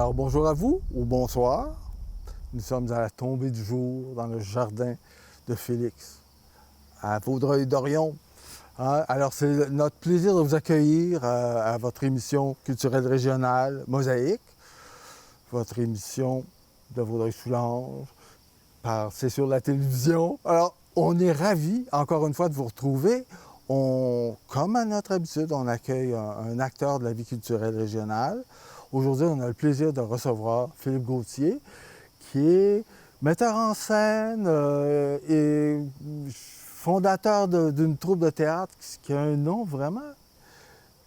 Alors, bonjour à vous ou bonsoir. Nous sommes à la tombée du jour dans le jardin de Félix, à Vaudreuil-Dorion. Alors, c'est notre plaisir de vous accueillir à votre émission culturelle régionale Mosaïque, votre émission de Vaudreuil-Soulanges. C'est sur la télévision. Alors, on est ravis, encore une fois, de vous retrouver. Comme à notre habitude, on accueille un acteur de la vie culturelle régionale. Aujourd'hui, on a le plaisir de recevoir Philippe Gauthier, qui est metteur en scène et fondateur d'une troupe de théâtre qui a un nom vraiment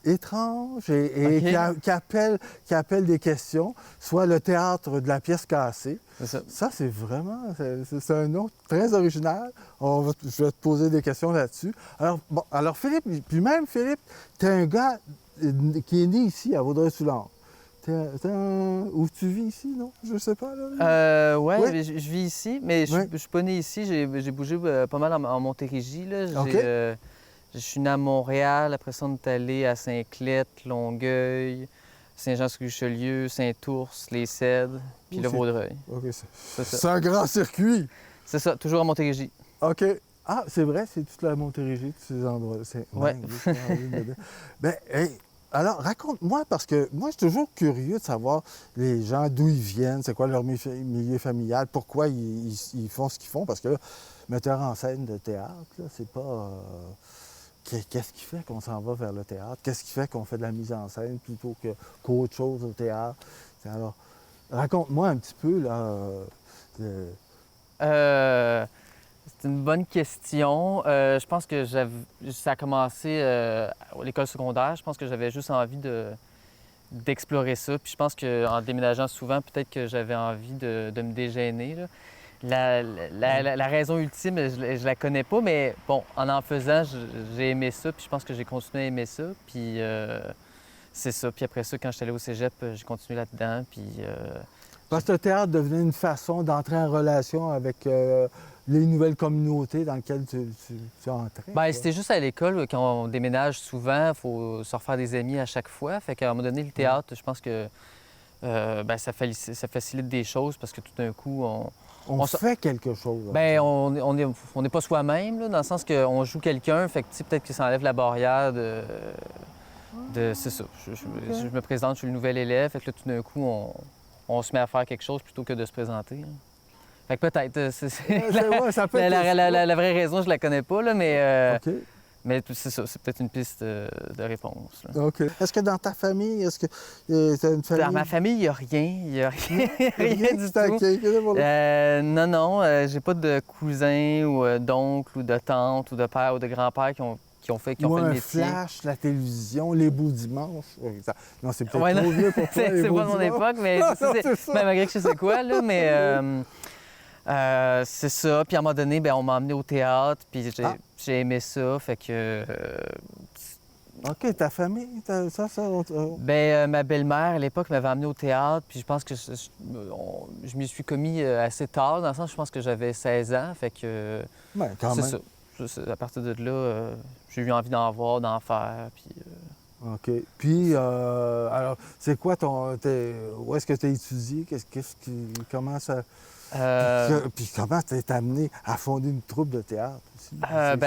étrange et okay. qui appelle des questions, soit le théâtre de la pièce cassée. Ça, c'est vraiment c'est un nom très original. Je vais te poser des questions là-dessus. Alors Philippe, puis même Philippe, tu es un gars qui est né ici, à Vaudreuil-Soulanges. Où tu vis ici, non? Je sais pas, là. Ouais. Je vis ici, mais je suis pas né ici. J'ai bougé pas mal en Montérégie, là. Je suis né à Montréal, après ça, on est allé à Saint-Clet, Longueuil, Saint-Jean-sur-Richelieu, Saint-Ours, Les Cèdres, puis le Vaudreuil. OK, c'est un grand circuit! C'est ça, toujours à Montérégie. OK. Ah, c'est vrai, c'est toute la Montérégie, tous ces endroits. Ouais. Ben, hey, alors, raconte-moi, parce que moi, je suis toujours curieux de savoir les gens, d'où ils viennent, c'est quoi leur milieu familial, pourquoi ils font ce qu'ils font, parce que là, metteur en scène de théâtre, là, c'est pas... Qu'est-ce qui fait qu'on s'en va vers le théâtre? Qu'est-ce qui fait qu'on fait de la mise en scène plutôt qu'autre chose au théâtre? Alors, raconte-moi un petit peu, là... C'est une bonne question. Je pense que ça a commencé à l'école secondaire. Je pense que j'avais juste envie d'explorer ça. Puis je pense qu'en déménageant souvent, peut-être que j'avais envie de me dégainer, là. La raison ultime, je la connais pas, mais bon, en faisant, j'ai aimé ça, puis je pense que j'ai continué à aimer ça, puis c'est ça. Puis après ça, quand je suis allé au cégep, j'ai continué là-dedans, puis... Parce que le théâtre devenait une façon d'entrer en relation avec les nouvelles communautés dans lesquelles tu entrais. Bien, c'était juste à l'école, quand on déménage souvent, il faut se refaire des amis à chaque fois, fait qu'à un moment donné, le théâtre, je pense que ça facilite des choses, parce que tout d'un coup, on fait quelque chose. Bien, on n'est pas soi-même, là, dans le sens qu'on joue quelqu'un, fait que peut-être que ça enlève la barrière c'est ça. Je me présente, je suis le nouvel élève, fait que là, tout d'un coup, on se met à faire quelque chose plutôt que de se présenter. Là. Fait que peut-être, la vraie raison, je la connais pas, là, mais... Mais c'est ça, c'est peut-être une piste de réponse. Là. OK. Est-ce que dans ta famille, est-ce que tu as une famille? Dans ma famille, il n'y a rien. Il n'y a rien du tout. Non, j'ai pas de cousins ou d'oncles ou de tantes ou de pères ou de grands-pères qui ont fait le métier. Flash, la télévision, les beaux dimanches. Non, c'est peut-être trop vieux pour toi, c'est pas mon époque, mais malgré que je sais quoi, là, mais... c'est ça. Puis à un moment donné, on m'a emmené au théâtre, puis j'ai aimé ça, fait que... OK, ta famille, ça... ma belle-mère, à l'époque, m'avait emmené au théâtre, puis je pense que je m'y suis commis assez tard, dans le sens, je pense que j'avais 16 ans, fait que... quand même. C'est ça. À partir de là, j'ai eu envie d'en voir, d'en faire, puis... OK. Puis, alors, c'est quoi où est-ce que tu as étudié? Comment ça... Puis comment tu es amené à fonder une troupe de théâtre aussi?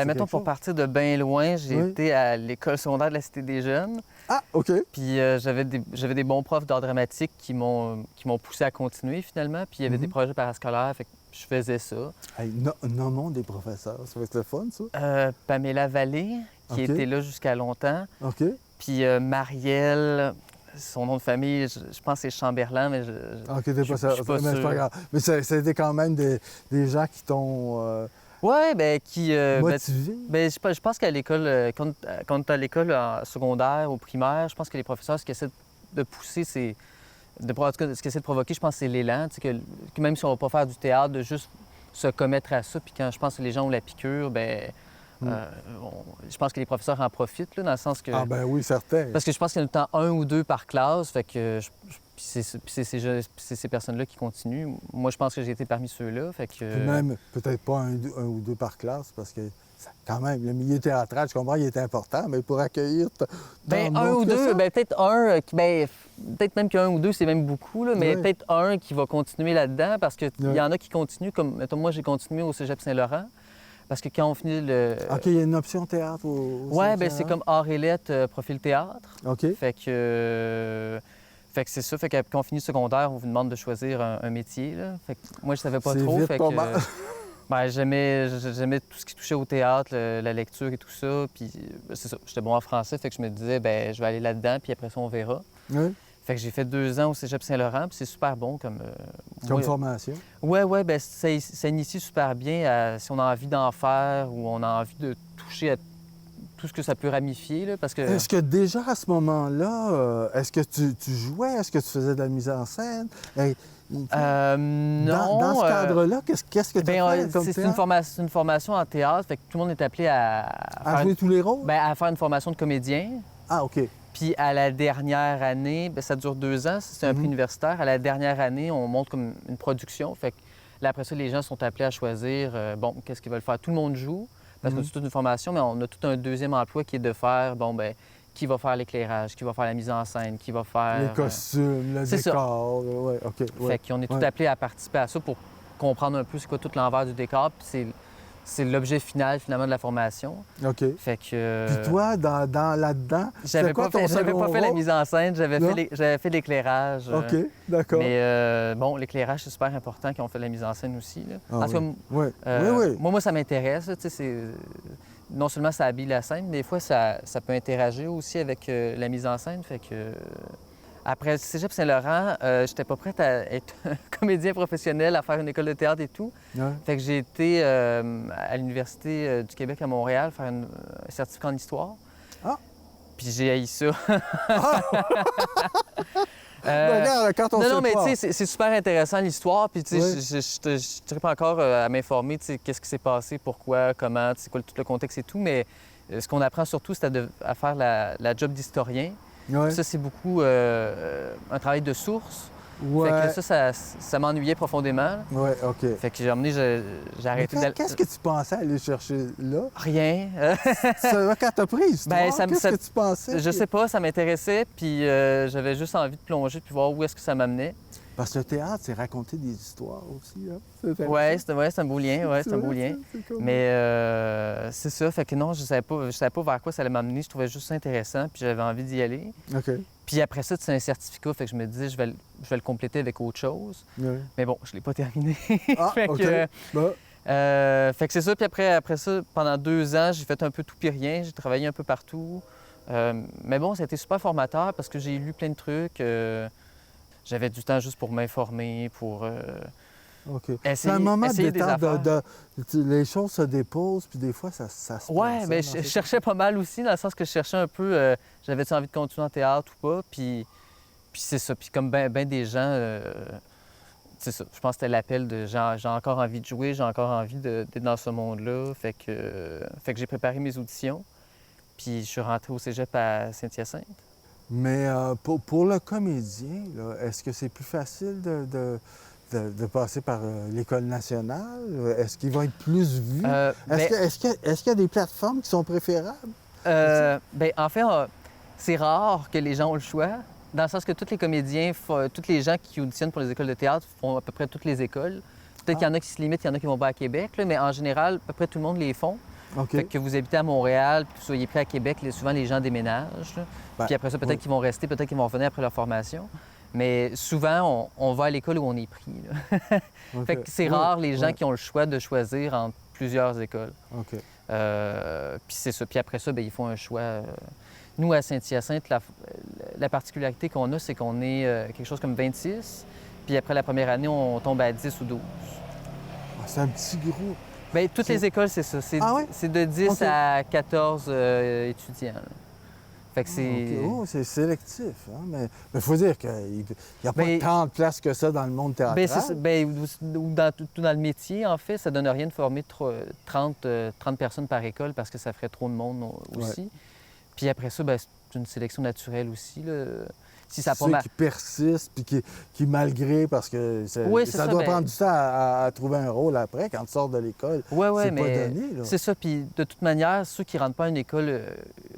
Mettons, pour partir de bien loin, j'ai été à l'école secondaire de la Cité des Jeunes. Ah, OK. Puis j'avais des bons profs d'art dramatique qui m'ont poussé à continuer, finalement. Puis il y avait des projets parascolaires, fait que je faisais ça. Hey, nommons des professeurs, ça va être le fun, ça? Pamela Vallée, qui était là jusqu'à longtemps. OK. Puis Marielle... Son nom de famille, je pense que c'est Chamberlain, mais OK, t'es pas sûr. Mais c'est pas grave. Mais c'était quand même des gens qui t'ont... motivé? Je pense qu'à l'école, quand tu es à l'école secondaire ou primaire, je pense que les professeurs, ce qu'ils essaient de pousser, ce qu'ils essaient de provoquer, je pense que c'est l'élan. Que même si on ne va pas faire du théâtre, de juste se commettre à ça. Puis quand je pense que les gens ont la piqûre, je pense que les professeurs en profitent, là, dans le sens que... Ah ben oui, certain. Parce que je pense qu'il y en a tout le temps un ou deux par classe, fait que Puis c'est ces personnes-là qui continuent. Moi, je pense que j'ai été parmi ceux-là. Fait que... Puis même, peut-être pas un ou deux par classe, parce que quand même, le milieu théâtral, je comprends, il est important, mais pour accueillir... Ben, un ou deux, ben, peut-être un, peut-être même qu'un ou deux, c'est même beaucoup, là, mais Oui. peut-être un qui va continuer là-dedans, parce qu'il Oui. y en a qui continuent, comme mettons, moi, j'ai continué au Cégep Saint-Laurent, parce que quand on finit le... OK, il y a une option théâtre au Ouais, Cégep ben c'est Saint-Laurent? comme art et lettres, profil théâtre. OK. Fait que c'est ça, fait que quand on finit le secondaire, on vous demande de choisir un métier, là. Fait que moi, je savais pas C'est trop, vite fait pas que... mal. Ben, j'aimais tout ce qui touchait au théâtre, la lecture et tout ça. Puis c'est ça, j'étais bon en français, fait que je me disais, ben je vais aller là-dedans, puis après ça, on verra. Oui, Fait que j'ai fait 2 ans au Cégep Saint-Laurent, puis c'est super bon comme... comme formation. Ouais, ben ça initie super bien si on a envie d'en faire ou on a envie de toucher à tout ce que ça peut ramifier, là, parce que... Est-ce que déjà à ce moment-là, est-ce que tu jouais? Est-ce que tu faisais de la mise en scène? non. Dans ce cadre-là, qu'est-ce que tu as fait comme c'est théâtre? une formation en théâtre, fait que tout le monde est appelé À jouer tous les rôles? à faire une formation de comédien. Ah, OK. Puis à la dernière année, ben, ça dure 2 ans, c'est un prix universitaire. À la dernière année, on monte comme une production. Fait que là, après ça, les gens sont appelés à choisir, bon, qu'est-ce qu'ils veulent faire. Tout le monde joue, parce que c'est toute une formation, mais on a tout un deuxième emploi qui est de faire, bon, ben qui va faire l'éclairage, qui va faire la mise en scène, qui va faire... Les costumes, le c'est ça. décor. Ouais, OK. Fait qu'on est tout appelés à participer à ça pour comprendre un peu c'est quoi tout l'envers du décor. Puis c'est l'objet final, finalement, de la formation. OK. Fait que... Puis toi, là-dedans, J'avais pas fait la mise en scène, j'avais fait l'éclairage. OK, d'accord. Mais bon, l'éclairage, c'est super important quand on fait la mise en scène aussi, là. Ah, En tout cas, oui. Oui. moi, ça m'intéresse. Tu sais, non seulement ça habille la scène, mais des fois, ça peut interagir aussi avec la mise en scène. Fait que... Après le Cégep Saint-Laurent, j'étais pas prête à être comédien professionnel, à faire une école de théâtre et tout. Ouais. Fait que j'ai été à l'Université du Québec à Montréal faire un certificat en histoire. Ah! Puis j'ai haï ça. Regarde, quand on sait non, mais pas. tu sais, c'est super intéressant l'histoire. Puis tu sais, Oui. je tripe encore à m'informer, tu sais, qu'est-ce qui s'est passé, pourquoi, comment, tu sais, quoi tout le contexte et tout. Mais ce qu'on apprend surtout, c'est à faire la job d'historien. Ouais. Ça, c'est beaucoup un travail de source. Ouais. Fait que ça m'ennuyait profondément. Ouais, OK. Fait que j'ai arrêté Mais d'aller... qu'est-ce que tu pensais aller chercher là? Rien. Quand t'as pris l'histoire, qu'est-ce que tu pensais? Je sais pas, ça m'intéressait, puis j'avais juste envie de plonger puis voir où est-ce que ça m'amenait. Parce que le théâtre, c'est raconter des histoires aussi, hein? C'est Ouais, c'est un beau lien, c'est un beau lien. C'est comme... Mais c'est ça, fait que non, je savais pas vers quoi ça allait m'amener, je trouvais juste ça intéressant, puis j'avais envie d'y aller. OK. Puis après ça, c'est un certificat, fait que je me disais, je vais le compléter avec autre chose. Ouais. Mais bon, je l'ai pas terminé. Ah, fait OK. que, Bah, fait que c'est ça, puis après ça, pendant 2 ans, j'ai fait un peu tout puis rien, j'ai travaillé un peu partout. Mais bon, ça a été super formateur parce que j'ai lu plein de trucs. J'avais du temps juste pour m'informer, pour OK. essayer, C'est un moment de essayer des détente, affaires. les choses se déposent, puis des fois, ça se Ouais, passe, mais hein, je dans ces cherchais pas mal aussi, dans le sens que je cherchais un peu, j'avais-tu envie de continuer en théâtre ou pas, puis c'est ça. Puis comme ben des gens, c'est ça, je pense que c'était l'appel de j'ai encore envie de jouer, j'ai encore envie d'être dans ce monde-là, fait que j'ai préparé mes auditions, puis je suis rentré au cégep à Saint-Hyacinthe. Mais pour le comédien, là, est-ce que c'est plus facile de passer par l'École nationale? Est-ce qu'il va être plus vu? Est-ce qu'il y a des plateformes qui sont préférables? Ben, en fait, c'est rare que les gens ont le choix, dans le sens que tous les comédiens, tous les gens qui auditionnent pour les écoles de théâtre font à peu près toutes les écoles. Peut-être qu'il y en a qui se limitent, il y en a qui vont pas à Québec, là, mais en général, à peu près tout le monde les font. OK. Fait que vous habitez à Montréal, puis que vous soyez prêt à Québec, souvent les gens déménagent. Là. Ben, Puis après ça, peut-être oui. qu'ils vont rester, peut-être qu'ils vont revenir après leur formation. Mais souvent, on va à l'école où on est pris. Là. OK. Fait que c'est Oui, rare les gens oui. qui ont le choix de choisir entre plusieurs écoles. OK. Puis c'est ça. Puis après ça, bien, ils font un choix. Nous, à Saint-Hyacinthe, la particularité qu'on a, c'est qu'on est quelque chose comme 26. Puis après la première année, on tombe à 10 ou 12. Ah, c'est un petit groupe. Bien, toutes les écoles, c'est ça. Ah ouais? C'est de 10 OK. à 14 étudiants. Là. Fait que c'est... OK. Oh, c'est sélectif. Hein? Mais il faut dire qu'il n'y a pas Mais- tant de place que ça dans le monde théâtral. Bien, c'est ça. Bien, ou tout dans le métier, en fait, ça donne rien de former 30 personnes par école parce que ça ferait trop de monde aussi. Puis après ça, bien, c'est une sélection naturelle aussi. Là. si ça a pas Ceux mal. qui persistent, puis qui malgré, parce que Oui, c'est ça ça, doit ben- prendre du temps à trouver un rôle après, quand tu sors de l'école. Oui, oui, C'est mais pas donné, là. c'est ça. Puis de toute manière, ceux qui rentrent pas à une école,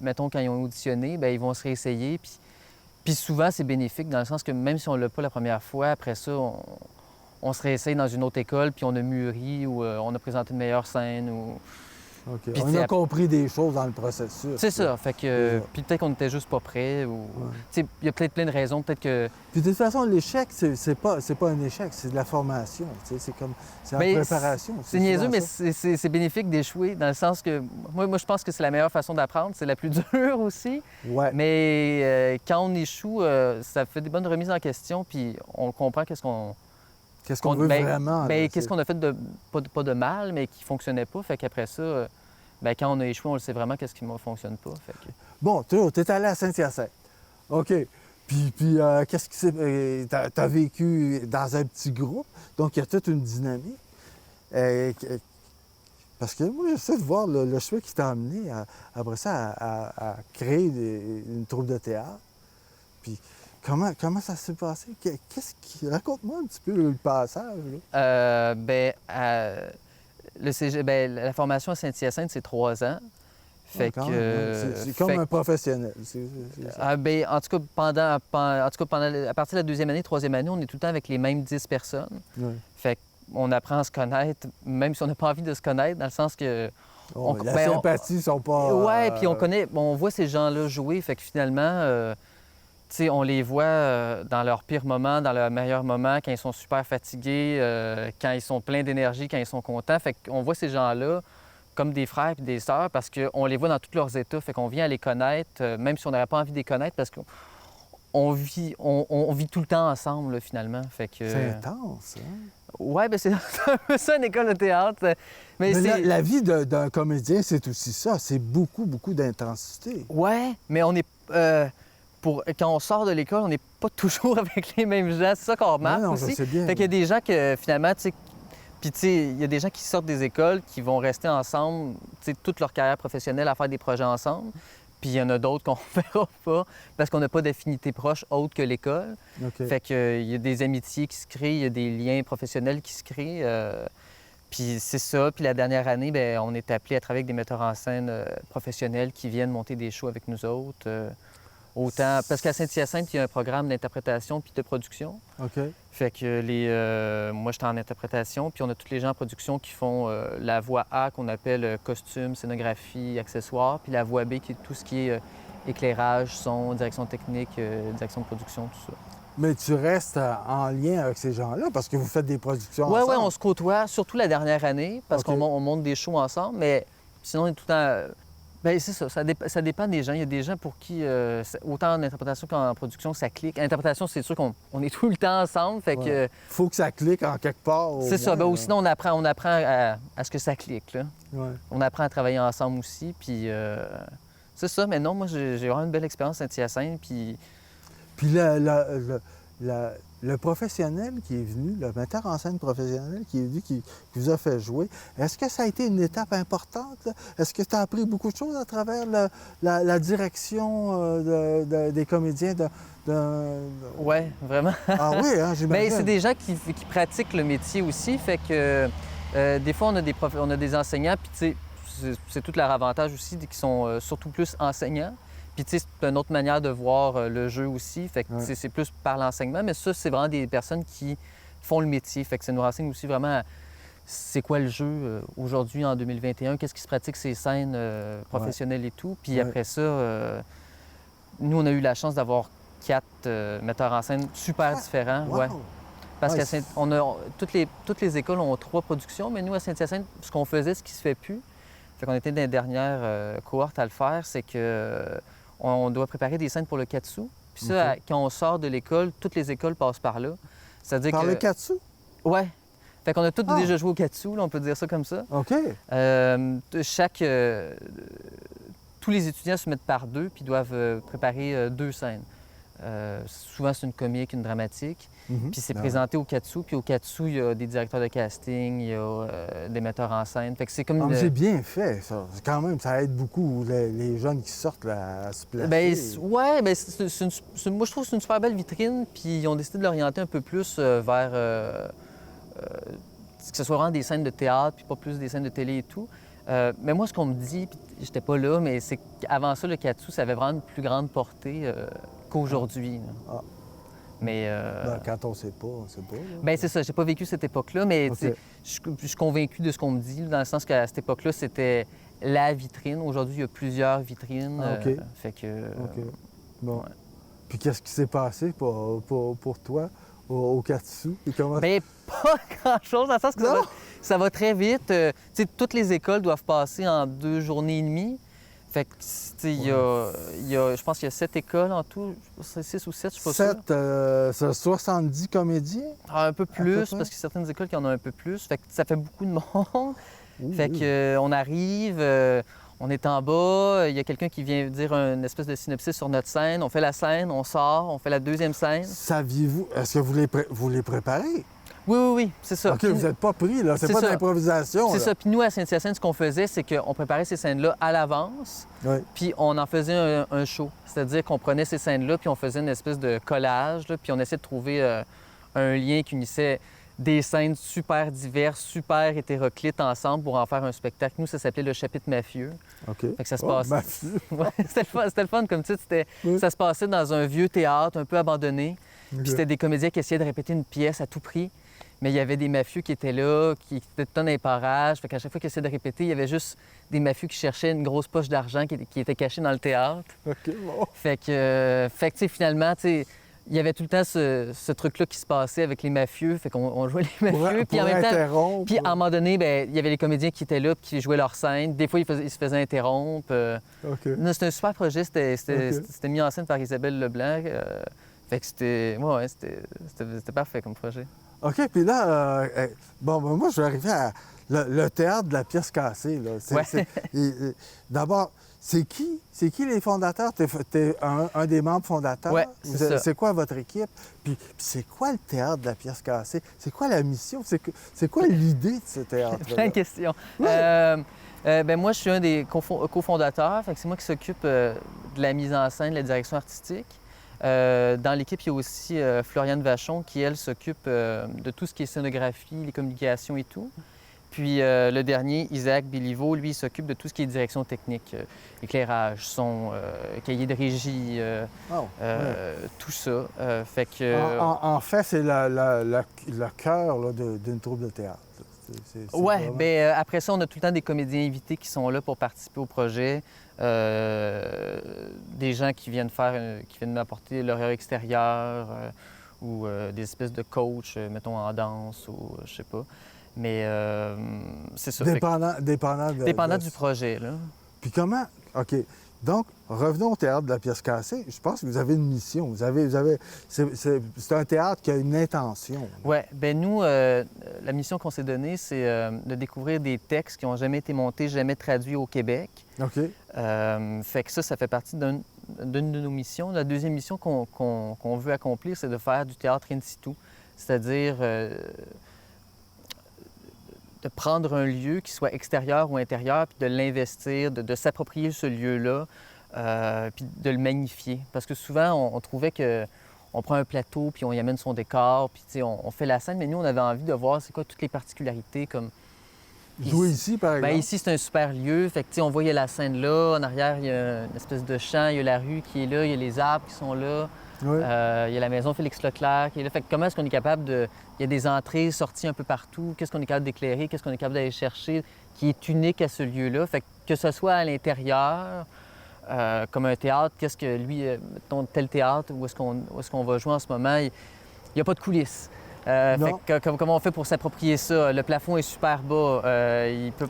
mettons, quand ils ont auditionné, ben ils vont se réessayer. Puis souvent, c'est bénéfique dans le sens que même si on l'a pas la première fois, après ça, on se réessaye dans une autre école, puis on a mûri ou on a présenté une meilleure scène. Ou... OK. Puis On t'sais, a compris des choses dans le processus. C'est ça. Fait que, C'est ça. puis peut-être qu'on était juste pas prêts. Ou... Tu sais, il y a peut-être plein de raisons. Peut-être que. Puis de toute façon, l'échec, c'est pas un échec, c'est de la formation. Tu sais, c'est Ben, en préparation. C'est niaiseux, souvent mais ça. c'est bénéfique d'échouer, dans le sens que moi, je pense que c'est la meilleure façon d'apprendre. C'est la plus dure aussi. Ouais. Mais quand on échoue, ça fait des bonnes remises en question, puis on comprend qu'est-ce qu'on Veut vraiment? là, qu'est-ce qu'on a fait de pas de mal, mais qui fonctionnait pas. Fait qu'après ça, quand on a échoué, on le sait vraiment qu'est-ce qui ne fonctionne pas. Fait que... Bon, tu es allé à Saint-Hyacinthe. OK. Puis qu'est-ce qui s'est... T'as vécu dans un petit groupe, donc il y a toute une dynamique. Parce que moi, j'essaie de voir le choix qui t'a amené après ça à créer une troupe de théâtre. Puis comment ça s'est passé? Raconte-moi un petit peu le passage, là. La formation à Saint-Hyacinthe, c'est 3 ans. Fait Quand que, même, c'est comme un professionnel. C'est ça. en tout cas, à partir de la 2e année, 3e année, on est tout le temps avec les mêmes 10 personnes. Ouais. Fait qu'on apprend à se connaître, même si on n'a pas envie de se connaître, dans le sens que... La sympathie, sont pas... Ouais, puis on voit ces gens-là jouer, fait que finalement, tu sais, on les voit dans leur pire moment, dans leur meilleur moment, quand ils sont super fatigués, quand ils sont pleins d'énergie, quand ils sont contents. Fait qu'on voit ces gens-là comme des frères et des sœurs parce qu'on les voit dans tous leurs états. Fait qu'on vient à les connaître, même si on n'aurait pas envie de les connaître, parce qu'on vit tout le temps ensemble, là, finalement. Fait que... C'est intense, hein? Ouais, bien, c'est un peu ça, une école de théâtre. Mais la vie d'un comédien, c'est aussi ça. C'est beaucoup, beaucoup d'intensité. Ouais, mais on est... quand on sort de l'école, on n'est pas toujours avec les mêmes gens. C'est ça qu'on remarque Non, aussi. je sais bien. Fait qu'il y a des gens que, finalement, tu sais... Puis, tu sais, il y a des gens qui sortent des écoles, qui vont rester ensemble, tu sais, toute leur carrière professionnelle à faire des projets ensemble. Puis il y en a d'autres qu'on ne verra pas parce qu'on n'a pas d'affinité proche autre que l'école. OK. Fait qu'il y a des amitiés qui se créent, il y a des liens professionnels qui se créent. Puis c'est ça. Puis la dernière année, bien, on est appelé à travailler avec des metteurs en scène professionnels qui viennent monter des shows avec nous autres. Autant... Parce qu'à Saint-Hyacinthe, il y a un programme d'interprétation puis de production. OK. Fait que moi, j'étais en interprétation, puis on a tous les gens en production qui font la voie A, qu'on appelle costume, scénographie, accessoires, puis la voie B, qui est tout ce qui est éclairage, son, direction technique, direction de production, tout ça. Mais tu restes en lien avec ces gens-là parce que vous faites des productions Oui, ensemble. oui, on se côtoie, surtout la dernière année, parce OK. qu'on monte des shows ensemble, mais sinon, on est tout le temps... Bien, c'est ça, ça dépend des gens. Il y a des gens pour qui, autant en interprétation qu'en production, ça clique. En interprétation, c'est sûr qu'on est tout le temps ensemble, fait que... Ouais. Faut que ça clique en quelque part. C'est ça, moins, ou là. sinon on apprend à ce que ça clique, là. Ouais. On apprend à travailler ensemble aussi, puis c'est ça. Mais non, moi, j'ai vraiment une belle expérience à Saint-Hyacinthe, puis... Puis le professionnel qui est venu, le metteur en scène professionnel qui est venu, qui vous a fait jouer, est-ce que ça a été une étape importante, là? Est-ce que tu as appris beaucoup de choses à travers la direction des comédiens? Oui, vraiment. Ah oui, hein, j'imagine. Mais c'est des gens qui pratiquent le métier aussi, fait que des fois, on a des enseignants, puis tu sais, c'est tout leur avantage aussi, qui sont surtout plus enseignants. Puis, tu sais, c'est une autre manière de voir le jeu aussi. Fait que Ouais. c'est plus par l'enseignement. Mais ça, c'est vraiment des personnes qui font le métier. Fait que ça nous renseigne aussi vraiment à c'est quoi le jeu aujourd'hui, en 2021, qu'est-ce qui se pratique ces scènes professionnelles et tout. Puis après ça, nous, on a eu la chance d'avoir 4 metteurs en scène super différents. Wow. Ouais. Parce Ouais, que toutes les écoles ont 3 productions, mais nous, à Saint-Hyacinthe, ce qu'on faisait, ce qui se fait plus, fait qu'on était dans les dernières cohortes à le faire, c'est que on doit préparer des scènes pour le Katsu. Puis ça, quand on sort de l'école, toutes les écoles passent par là. C'est-à-dire Par que... le Katsu? Ouais. Fait qu'on a tous déjà joué au Katsu, là, on peut dire ça comme ça. OK. Tous les étudiants se mettent par 2 puis doivent préparer 2 scènes. Souvent, c'est une comique, une dramatique. Mhm. Puis c'est Ah ouais. présenté au Katsu. Puis au Katsu, il y a des directeurs de casting, il y a des metteurs en scène. Fait que c'est comme Ah, mais une... c'est bien fait, ça. Quand même, ça aide beaucoup les jeunes qui sortent là, à se placer. Ouais, ben moi je trouve que c'est une super belle vitrine, puis ils ont décidé de l'orienter un peu plus vers que ce soit vraiment des scènes de théâtre, puis pas plus des scènes de télé et tout. Mais moi, ce qu'on me dit, puis j'étais pas là, mais c'est qu'avant ça, le Katsu, ça avait vraiment une plus grande portée qu'aujourd'hui. Là. Ah. Mais Ben, quand on sait pas, on sait pas. Là. ben c'est ça, j'ai pas vécu cette époque-là, mais OK. tu sais, je suis convaincu de ce qu'on me dit, dans le sens qu'à cette époque-là, c'était la vitrine. Aujourd'hui, il y a plusieurs vitrines. Ah, OK. Fait que... OK. Bon. ouais. Puis qu'est-ce qui s'est passé pour toi au Katsu? Et comment... Ben pas grand-chose, dans le sens que Non? ça va très vite. Tu sais, toutes les écoles doivent passer en 2 journées et demie. Fait que, tu sais, je pense qu'il y a 7 écoles en tout. C'est 6 ou 7, je suis pas sûr. C'est 70 comédiens? Ah, un peu peu plus, près? parce qu'il y a certaines écoles qui en ont un peu plus. Fait que ça fait beaucoup de monde. Ouh, Fait oui. que, on arrive, on est en bas, il y a quelqu'un qui vient dire une espèce de synopsis sur notre scène. On fait la scène, on sort, on fait la deuxième scène. Saviez-vous, est-ce que vous les préparez? Oui, c'est ça. OK, Puis- vous n'êtes pas pris, là. C'est C'est pas ça. d'improvisation. C'est là. ça. Puis nous, à Saint-Hyacinthe, ce qu'on faisait, c'est qu'on préparait ces scènes-là à l'avance, Oui. puis on en faisait un show. C'est-à-dire qu'on prenait ces scènes-là, puis on faisait une espèce de collage, là, puis on essayait de trouver un lien qui unissait des scènes super diverses, super hétéroclites ensemble pour en faire un spectacle. Nous, ça s'appelait le chapitre mafieux. OK. Fait que ça se Oh, passe. mafieux. Ouais, c'était le fun comme titre. Oui. Ça se passait dans un vieux théâtre un peu abandonné. OK. Puis c'était des comédiens qui essayaient de répéter une pièce à tout prix. Mais il y avait des mafieux qui étaient là, qui étaient dans les parages. Fait qu'à chaque fois qu'ils essayaient de répéter, il y avait juste des mafieux qui cherchaient une grosse poche d'argent qui était cachée dans le théâtre. OK, bon. Fait que tu sais, finalement, tu sais, il y avait tout le temps ce truc-là qui se passait avec les mafieux. Fait qu'on jouait les mafieux. Puis en même temps, interrompre. puis à un moment donné, ben, il y avait les comédiens qui étaient là, puis qui jouaient leur scène. Des fois, ils se faisaient interrompre. OK. Non, c'était un super projet. C'était OK. c'était mis en scène par Isabelle Leblanc. Fait que c'était parfait comme projet. OK, puis là, bon, ben, moi, je vais arriver à le théâtre de la pièce cassée. Là. Ouais. D'abord, c'est qui les fondateurs? T'es un des membres fondateurs? Ouais, c'est ça. C'est quoi votre équipe? Puis c'est quoi le théâtre de la pièce cassée? C'est quoi la mission? C'est quoi l'idée de ce théâtre? Plein de questions. Ouais. Ben moi, je suis un des cofondateurs. Fait que c'est moi qui s'occupe de la mise en scène, de la direction artistique. Dans l'équipe, il y a aussi Floriane Vachon qui, elle, s'occupe de tout ce qui est scénographie, les communications et tout. Puis le dernier, Isaac Béliveau, lui, il s'occupe de tout ce qui est direction technique, éclairage, son, cahier de régie, Oh, ouais. tout ça. Fait que... En fait, c'est le cœur là, d'une troupe de théâtre. C'est Ouais, vraiment- bien après ça, on a tout le temps des comédiens invités qui sont là pour participer au projet. Des gens qui viennent qui viennent m'apporter leur extérieur ou des espèces de coach, mettons en danse ou je sais pas. Mais c'est ça. Fait que Dépendant du projet, là. Puis comment... OK. Donc, revenons au théâtre de la pièce cassée. Je pense que vous avez une mission. C'est un théâtre qui a une intention. Oui, bien nous, la mission qu'on s'est donnée, c'est de découvrir des textes qui n'ont jamais été montés, jamais traduits au Québec. OK. Fait que ça fait partie d'une de nos missions. La deuxième mission qu'on veut accomplir, c'est de faire du théâtre in situ, c'est-à-dire de prendre un lieu qui soit extérieur ou intérieur, puis de l'investir, de s'approprier ce lieu-là, puis de le magnifier. Parce que souvent, on trouvait que on prend un plateau, puis on y amène son décor, puis tu sais, on fait la scène, mais nous, on avait envie de voir c'est quoi toutes les particularités, comme... Jouer ici, par exemple. Bien, ici, c'est un super lieu. Fait que, tu sais, on voit, il y a la scène là. En arrière, il y a une espèce de champ. Il y a la rue qui est là. Il y a les arbres qui sont là. Oui. Il y a la maison Félix Leclerc qui est là. Fait que comment est-ce qu'on est capable de... Il y a des entrées, sorties un peu partout. Qu'est-ce qu'on est capable d'éclairer? Qu'est-ce qu'on est capable d'aller chercher qui est unique à ce lieu-là? Fait que ce soit à l'intérieur, comme un théâtre, qu'est-ce que lui, mettons, tel théâtre, où est-ce qu'on va jouer en ce moment, il n'y a pas de coulisses. Non. Fait que, comment on fait pour s'approprier ça? Le plafond est super bas. Il peut...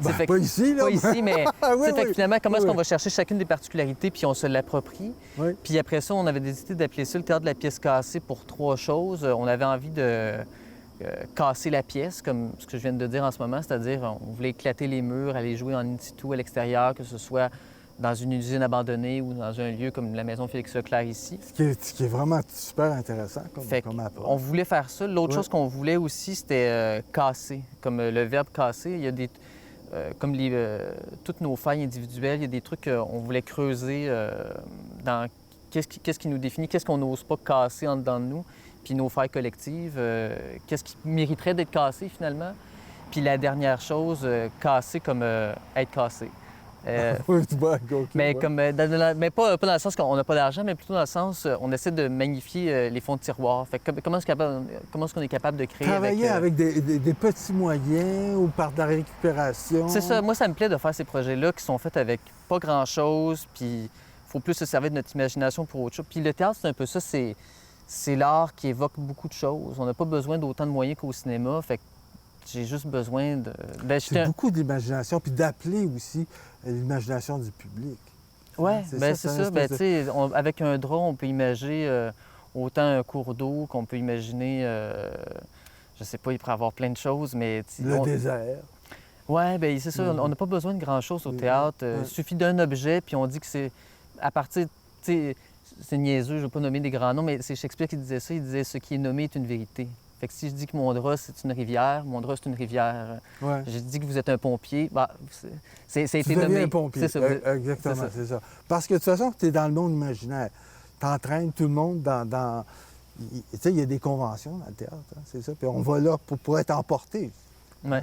Ben, fait pas que- ici, là. Pas ici, mais Ah, oui, tu sais, fait que oui. finalement, comment est-ce Oui, qu'on va chercher chacune des particularités puis on se l'approprie? Oui. Puis après ça, on avait décidé d'appeler ça le théâtre de la pièce cassée pour 3 choses. On avait envie de casser la pièce, comme ce que je viens de dire en ce moment, c'est-à-dire on voulait éclater les murs, aller jouer en in situ à l'extérieur, que ce soit dans une usine abandonnée ou dans un lieu comme la maison Félix Leclerc ici. Ce qui est vraiment super intéressant comme approche. On voulait faire ça. L'autre chose qu'on voulait aussi, c'était casser, comme le verbe casser. Il y a des, comme toutes nos failles individuelles, il y a des trucs qu'on voulait creuser dans qu'est-ce qui nous définit, qu'est-ce qu'on n'ose pas casser en dedans de nous, puis nos failles collectives, qu'est-ce qui mériterait d'être cassé finalement. Puis la dernière chose, casser comme être cassé. Oui, okay, mais comme, mais pas dans le sens qu'on n'a pas d'argent, mais plutôt dans le sens on essaie de magnifier les fonds de tiroir. Fait que, comment est-ce qu'on est capable de créer travailler avec des petits moyens ou par de la récupération? C'est ça. Moi, ça me plaît de faire ces projets-là qui sont faits avec pas grand-chose, puis il faut plus se servir de notre imagination pour autre chose. Puis le théâtre, c'est un peu ça, c'est l'art qui évoque beaucoup de choses. On n'a pas besoin d'autant de moyens qu'au cinéma, fait que j'ai juste besoin de... c'est beaucoup d'imagination, puis d'appeler aussi l'imagination du public. Oui, c'est ça. Ben, avec un drap, on peut imaginer autant un cours d'eau qu'on peut imaginer, je sais pas, il pourrait y avoir plein de choses, mais... Le désert. Oui, bien, c'est ça. On n'a pas besoin de grand-chose au théâtre. Il suffit d'un objet, puis on dit que c'est à partir... C'est niaiseux, je ne veux pas nommer des grands noms, mais c'est Shakespeare qui disait ça. Il disait « Ce qui est nommé est une vérité ». Fait que si je dis que mon drap, c'est une rivière, mon drap, c'est une rivière. Ouais. J'ai dit que vous êtes un pompier, bah, ça a été tu nommé. Un pompier. C'est ça. Exactement, c'est ça. Parce que de toute façon, tu es dans le monde imaginaire. Tu entraînes tout le monde dans... Tu sais, il y a des conventions dans le théâtre, hein, c'est ça. Puis on va là pour être emporté. Oui.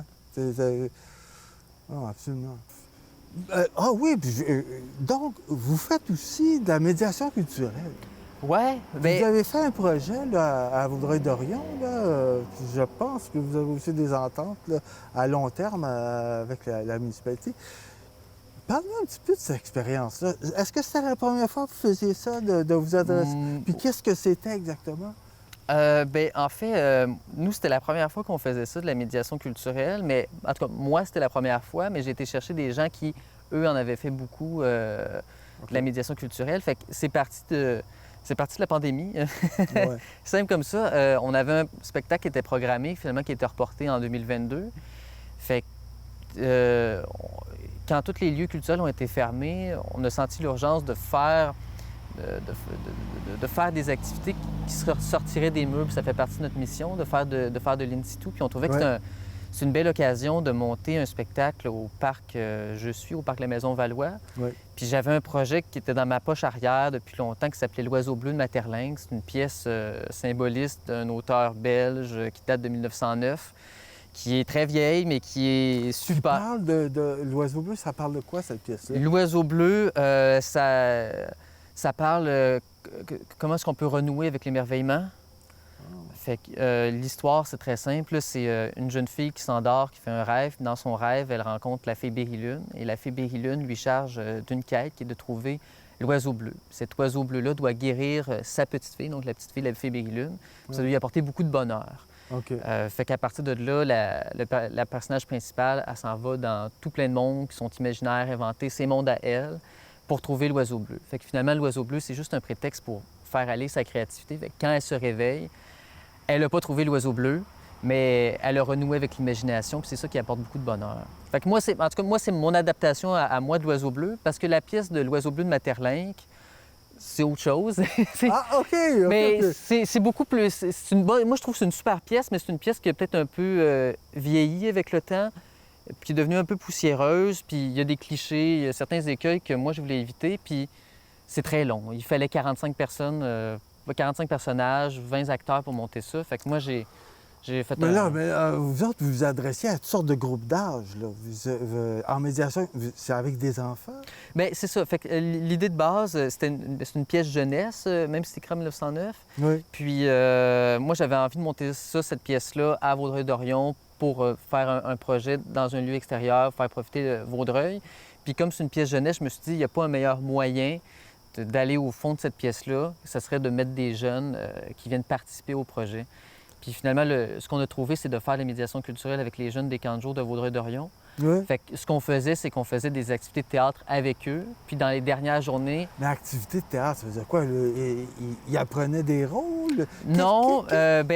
Oh, absolument. Oui, donc, vous faites aussi de la médiation culturelle. Oui. Vous avez fait un projet là, à Vaudreuil-Dorion, je pense que vous avez aussi des ententes là, à long terme avec la municipalité. Parle-nous un petit peu de cette expérience-là. Est-ce que c'était la première fois que vous faisiez ça, de vous adresser? Puis qu'est-ce que c'était exactement? En fait, nous, c'était la première fois qu'on faisait ça, de la médiation culturelle. Mais en tout cas, moi, c'était la première fois, mais j'ai été chercher des gens qui, eux, en avaient fait beaucoup de la médiation culturelle. Fait que c'est parti de la pandémie. Ouais. Simple comme ça. On avait un spectacle qui était programmé, finalement, qui était reporté en 2022. Fait que quand tous les lieux culturels ont été fermés, on a senti l'urgence de faire des activités qui sortiraient des murs. Puis ça fait partie de notre mission, de faire de l'in situ. Puis on trouvait que c'est une belle occasion de monter un spectacle au parc au parc La Maison Valois. Ouais. Puis j'avais un projet qui était dans ma poche arrière depuis longtemps qui s'appelait L'Oiseau bleu de Maeterlinck. C'est une pièce symboliste d'un auteur belge qui date de 1909, qui est très vieille, mais qui est super. Tu parles de L'Oiseau bleu, ça parle de quoi, cette pièce-là? L'Oiseau bleu, ça parle comment est-ce qu'on peut renouer avec l'émerveillement. Fait que l'histoire, c'est très simple. C'est une jeune fille qui s'endort, qui fait un rêve. Dans son rêve, elle rencontre la fée Bérilune. Et la fée Bérilune lui charge d'une quête qui est de trouver l'oiseau bleu. Cet oiseau bleu-là doit guérir sa petite fille, donc la petite fille, la fée Bérilune. Ça doit lui apporter beaucoup de bonheur. Okay. Fait qu'à partir de là, la personnage principale, elle s'en va dans tout plein de mondes qui sont imaginaires, inventés, ces mondes à elle, pour trouver l'oiseau bleu. Fait que finalement, l'oiseau bleu, c'est juste un prétexte pour faire aller sa créativité. Fait que quand elle se réveille, elle n'a pas trouvé l'oiseau bleu, mais elle a renoué avec l'imagination, puis c'est ça qui apporte beaucoup de bonheur. Fait que moi, c'est mon adaptation à moi de l'oiseau bleu, parce que la pièce de l'oiseau bleu de Maeterlinck, c'est autre chose. OK! Mais c'est beaucoup plus... Moi, je trouve que c'est une super pièce, mais c'est une pièce qui a peut-être un peu vieilli avec le temps, puis qui est devenue un peu poussiéreuse, puis il y a des clichés, il y a certains écueils que moi, je voulais éviter, puis c'est très long. Il fallait 45 personnages, 20 acteurs pour monter ça. Fait que moi, j'ai fait vous autres, vous vous adressiez à toutes sortes de groupes d'âge. En médiation, c'est avec des enfants? Bien, c'est ça. Fait que l'idée de base, c'est une pièce jeunesse, même si c'est écrit en 1909. Oui. Puis moi, j'avais envie de monter cette pièce-là, à Vaudreuil-Dorion pour faire un projet dans un lieu extérieur, faire profiter de Vaudreuil. Puis comme c'est une pièce jeunesse, je me suis dit, il n'y a pas un meilleur moyen d'aller au fond de cette pièce-là, ce serait de mettre des jeunes qui viennent participer au projet. Puis finalement, ce qu'on a trouvé, c'est de faire la médiation culturelle avec les jeunes des camps de jour de Vaudreuil-Dorion. Oui. Fait que ce qu'on faisait, c'est qu'on faisait des activités de théâtre avec eux. Puis dans les dernières journées... Mais activité de théâtre, ça veut dire quoi? Ils apprenaient des rôles? Non,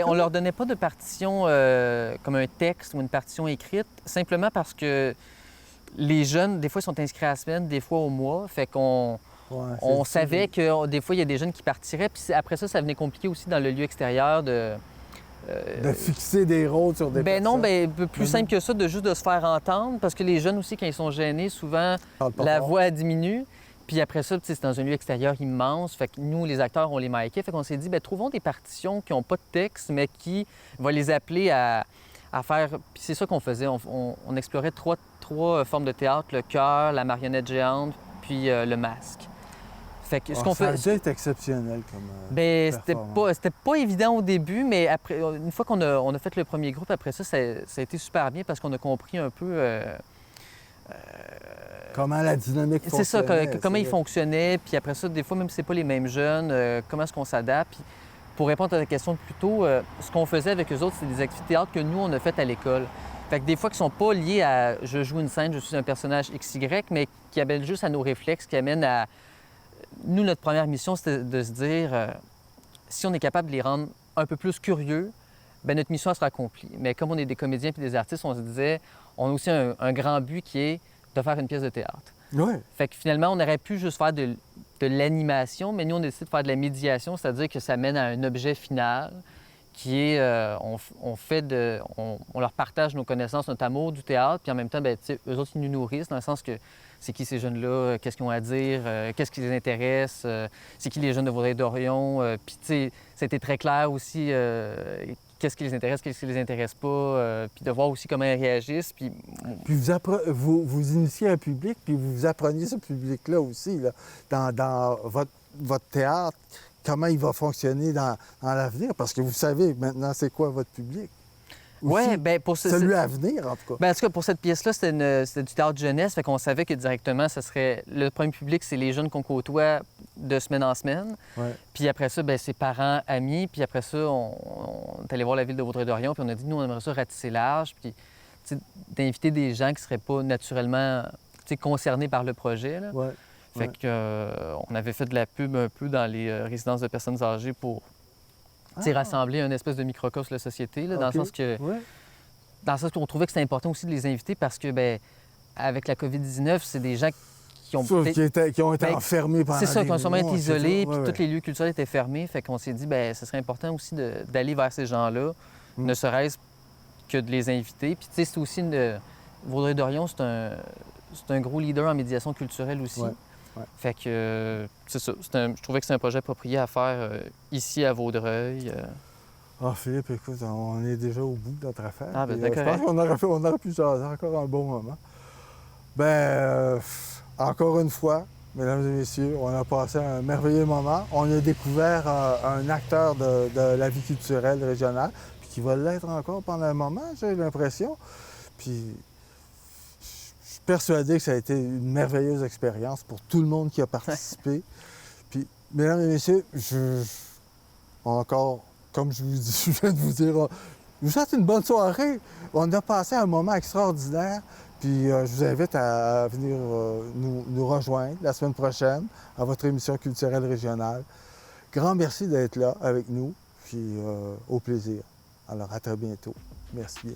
on leur donnait pas de partition comme un texte ou une partition écrite, simplement parce que les jeunes, des fois, ils sont inscrits à la semaine, des fois au mois. Fait qu'on Ouais, on savait que des fois, il y a des jeunes qui partiraient. Puis après ça, ça venait compliqué aussi dans le lieu extérieur de... de fixer des rôles sur des Ben personnes. non, ben plus simple que ça, de juste de se faire entendre, parce que les jeunes aussi, quand ils sont gênés, souvent, Parle pas la fort. voix diminue. Puis après ça, tu sais, c'est dans un lieu extérieur immense. Fait que nous, les acteurs, on les micait. Fait qu'on s'est dit, ben trouvons des partitions qui n'ont pas de texte, mais qui vont les appeler à faire... Puis c'est ça qu'on faisait. On explorait trois formes de théâtre, le chœur, la marionnette géante, puis le masque. Fait que ce qu'on Ça a fait... déjà été exceptionnel comme Ben, performance. c'était pas évident au début, mais après, une fois on a fait le premier groupe, après ça, ça a été super bien parce qu'on a compris un peu... Comment la dynamique c'est ça, fonctionnait. comment ils c'est- fonctionnaient, puis après ça, des fois, même si c'est pas les mêmes jeunes, comment est-ce qu'on s'adapte. Puis pour répondre à ta question de plus tôt, ce qu'on faisait avec eux autres, c'est des activités théâtre que nous, on a faites à l'école. Fait que des fois, qui sont pas liés à « je joue une scène, je suis un personnage XY », mais qui amènent juste à nos réflexes, qui amènent à... Nous, notre première mission, c'était de se dire, si on est capable de les rendre un peu plus curieux, bien, notre mission elle sera accomplie. Mais comme on est des comédiens et des artistes, on se disait, on a aussi un grand but qui est de faire une pièce de théâtre. Ouais. Fait que finalement, on aurait pu juste faire de l'animation, mais nous, on décide de faire de la médiation, c'est-à-dire que ça mène à un objet final qui est, on leur partage nos connaissances, notre amour du théâtre, puis en même temps, bien, tu sais, eux autres, ils nous nourrissent dans le sens que c'est qui ces jeunes-là, qu'est-ce qu'ils ont à dire, qu'est-ce qui les intéresse, c'est qui les jeunes de Vaudreuil-Dorion, puis tu sais, c'était très clair aussi, qu'est-ce qui les intéresse, qu'est-ce qui les intéresse pas, puis de voir aussi comment ils réagissent, puis Puis vous initiez un public, puis vous appreniez ce public-là aussi, là, dans votre théâtre, comment il va fonctionner dans l'avenir, parce que vous savez maintenant c'est quoi votre public. ouais, Aussi, ben pour celui à venir, en tout cas. Ben, en tout cas, pour cette pièce-là, c'était du théâtre jeunesse, fait qu'on savait que directement, ce serait... Le premier public, c'est les jeunes qu'on côtoie de semaine en semaine. Ouais. Puis après ça, ben, c'est parents, amis. Puis après ça, on est allé voir la ville de Vaudreuil-Dorion, puis on a dit, nous, on aimerait ça ratisser large, puis tu sais, d'inviter des gens qui seraient pas naturellement tu sais, concernés par le projet, là. Ouais. Fait Ouais. que, on avait fait de la pub un peu dans les résidences de personnes âgées pour tu sais, rassembler un espèce de microcosme de la société, là, dans le OK. sens que... Ouais. Dans le sens qu'on trouvait que c'était important aussi de les inviter parce que, bien, avec la COVID-19, c'est des gens qui ont Sauf qui ont été Ben, enfermés pendant c'est ça, des qui ont sûrement été mois, isolés, etc. puis Ouais, tous les lieux culturels étaient fermés. Fait qu'on s'est dit, bien, ce serait important aussi d'aller vers ces gens-là, Mm. ne serait-ce que de les inviter. Puis, tu sais, c'est aussi Vaudreuil-Dorion, c'est un gros leader en médiation culturelle aussi. Ouais, ouais. Fait que, c'est ça. Je trouvais que c'est un projet approprié à faire ici à Vaudreuil. Ah, Philippe, écoute, on est déjà au bout de notre affaire. Ah, ben, Puis, d'accord. je pense qu'on aurait pu jaser encore un bon moment. Ben, encore une fois, mesdames et messieurs, on a passé un merveilleux moment. On a découvert un acteur de la vie culturelle régionale, puis qui va l'être encore pendant un moment, j'ai l'impression. Puis, je suis persuadé que ça a été une merveilleuse expérience pour tout le monde qui a participé. Puis, mesdames et messieurs, encore, comme je viens de vous dire, je vous souhaite une bonne soirée. On a passé un moment extraordinaire. Puis je vous invite à venir nous rejoindre la semaine prochaine à votre émission culturelle régionale. Grand merci d'être là avec nous, puis au plaisir. Alors à très bientôt. Merci bien.